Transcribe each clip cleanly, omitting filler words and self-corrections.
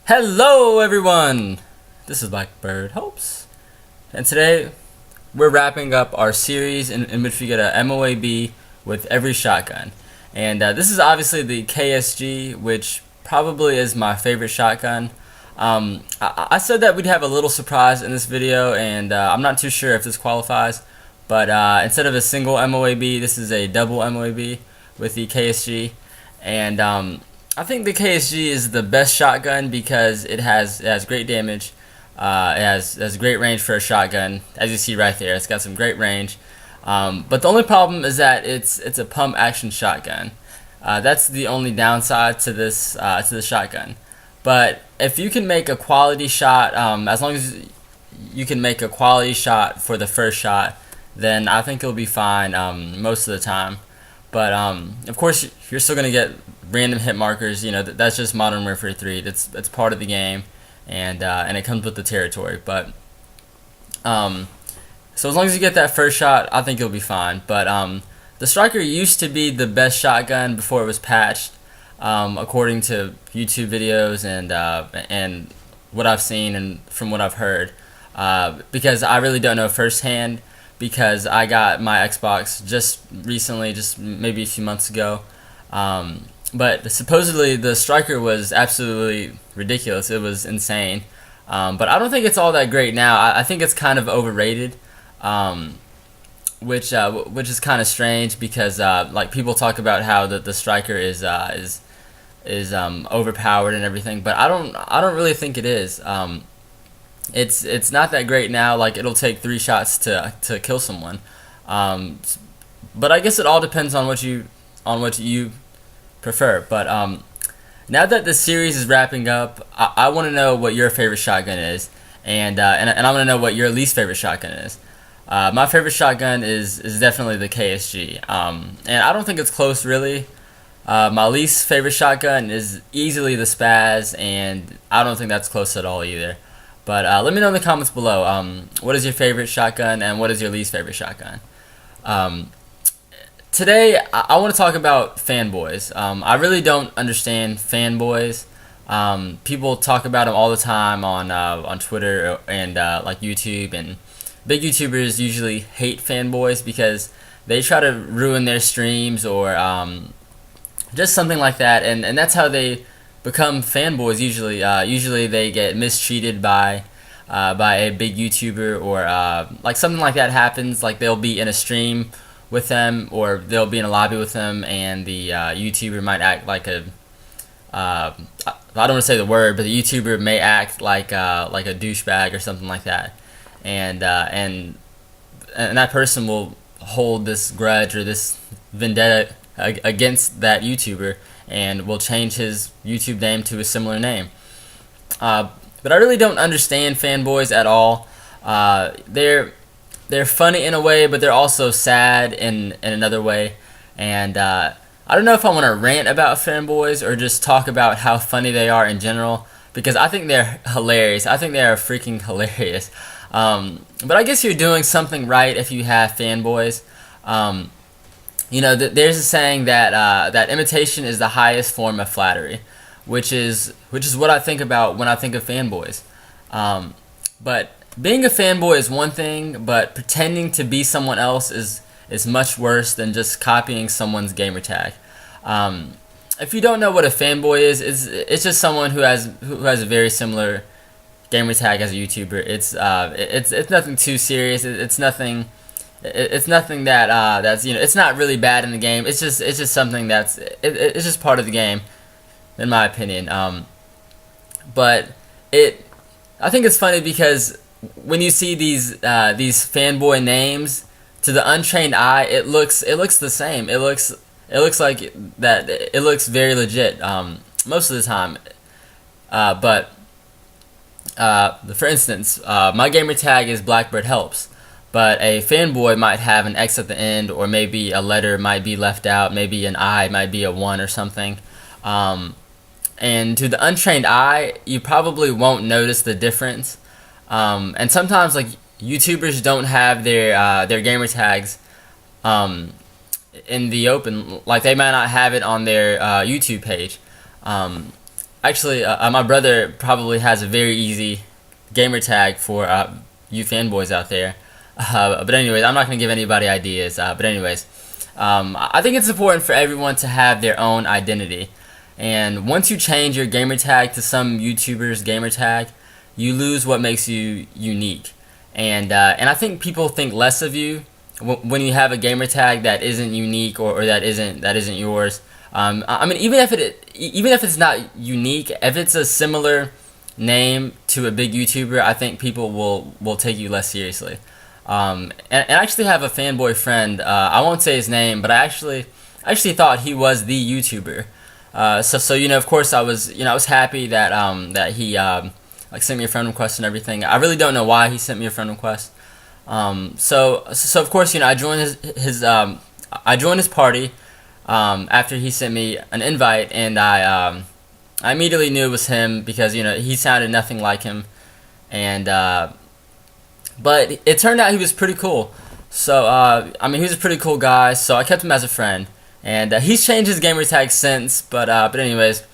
Hello everyone! This is Blackbird Hopes, and today we're wrapping up our series in which we get a MOAB with every shotgun. And this is obviously the KSG, which probably is my favorite shotgun. I said that we'd have a little surprise in this video, and I'm not too sure if this qualifies, but instead of a single MOAB, this is a double MOAB with the KSG. And I think the KSG is the best shotgun because it has great damage. It has great range for a shotgun, as you see right there. It's got some great range, but the only problem is that it's a pump action shotgun. That's the only downside to this shotgun. But if you can make a quality shot, as long as you can make a quality shot for the first shot, then I think it'll be fine most of the time. But of course, you're still gonna get random hit markers. You know, that's just Modern Warfare 3. That's part of the game, and it comes with the territory. But so as long as you get that first shot, I think you'll be fine. But the Striker used to be the best shotgun before it was patched, according to YouTube videos and what I've seen and from what I've heard. Because I really don't know firsthand, because I got my Xbox just recently, just maybe a few months ago. But supposedly the Striker was absolutely ridiculous. It was insane. But I don't think it's all that great now. I think it's kind of overrated, which is kind of strange because like people talk about how the Striker is overpowered and everything, but I don't really think it is. It's not that great now. Like, it'll take 3 shots to kill someone. But I guess it all depends on what you prefer. But now that the series is wrapping up, I want to know what your favorite shotgun is, and I want to know what your least favorite shotgun is. My favorite shotgun is definitely the KSG, and I don't think it's close really. My least favorite shotgun is easily the Spaz, and I don't think that's close at all either. But let me know in the comments below, what is your favorite shotgun and what is your least favorite shotgun. Today, I want to talk about fanboys. I really don't understand fanboys. People talk about them all the time on Twitter and like YouTube, and big YouTubers usually hate fanboys because they try to ruin their streams or just something like that, and that's how they become fanboys usually. Usually they get mistreated by a big YouTuber, or like something like that happens. Like, they'll be in a stream with them, or they'll be in a lobby with them, and the YouTuber might act like a I don't want to say the word, but the YouTuber may act like a douchebag or something like that, and that person will hold this grudge or this vendetta against that YouTuber, and will change his YouTube name to a similar name. But I really don't understand fanboys at all. They're funny in a way, but they're also sad in another way. And I don't know if I want to rant about fanboys or just talk about how funny they are in general, because I think they're hilarious. I think they are freaking hilarious. But I guess you're doing something right if you have fanboys. You know, there's a saying that that imitation is the highest form of flattery, which is what I think about when I think of fanboys. But being a fanboy is one thing, but pretending to be someone else is much worse than just copying someone's gamer tag. If you don't know what a fanboy is, it's just someone who has a very similar gamer tag as a YouTuber. It's nothing too serious. It's nothing that that's, you know, it's not really bad in the game. It's just something that's it's just part of the game, in my opinion. But I think it's funny because when you see these fanboy names, to the untrained eye, it looks the same. It looks like that. It looks very legit most of the time. But for instance, my gamer tag is Blackbird Helps, but a fanboy might have an X at the end, or maybe a letter might be left out, maybe an I might be a 1 or something. And to the untrained eye, you probably won't notice the difference. And sometimes, like, YouTubers don't have their gamer tags in the open. Like, they might not have it on their YouTube page. Actually, my brother probably has a very easy gamer tag for you fanboys out there. But anyways, I'm not gonna give anybody ideas. But anyways, I think it's important for everyone to have their own identity. And once you change your gamer tag to some YouTuber's gamer tag, you lose what makes you unique. And I think people think less of you when you have a gamer tag that isn't unique or that isn't yours. I mean, even if it's not unique, if it's a similar name to a big YouTuber, I think people will take you less seriously. And I actually have a fanboy friend. I won't say his name, but I actually thought he was the YouTuber. So you know, of course, I was happy that that he like sent me a friend request and everything. I really don't know why he sent me a friend request. So of course, you know, I joined his party after he sent me an invite, and I immediately knew it was him because, you know, he sounded nothing like him, and but it turned out he was pretty cool. So I mean, he was a pretty cool guy, so I kept him as a friend, and he's changed his gamer tag since. But anyways,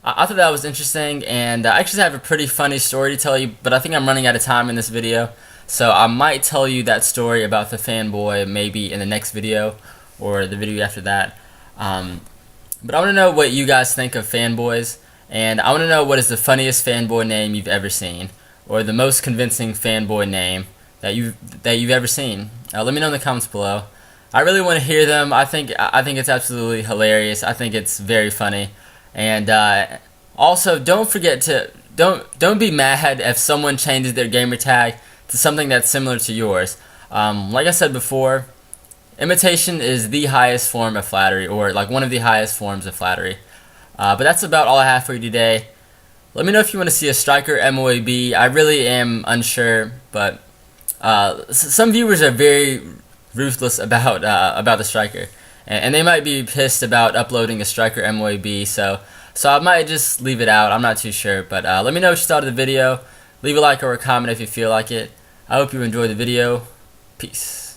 I thought that was interesting, and I actually have a pretty funny story to tell you, but I think I'm running out of time in this video. So I might tell you that story about the fanboy maybe in the next video or the video after that. But I want to know what you guys think of fanboys, and I want to know what is the funniest fanboy name you've ever seen, or the most convincing fanboy name that you've ever seen. Let me know in the comments below. I really want to hear them. I think it's absolutely hilarious. I think it's very funny, and also don't forget to don't be mad if someone changes their gamer tag to something that's similar to yours. Like I said before, imitation is the highest form of flattery, or like one of the highest forms of flattery. But that's about all I have for you today. Let me know if you want to see a Striker MOAB. I really am unsure, but some viewers are very ruthless about the Striker, and they might be pissed about uploading a Striker MOAB. So I might just leave it out. I'm not too sure, but let me know what you thought of the video. Leave a like or a comment if you feel like it. I hope you enjoyed the video. Peace.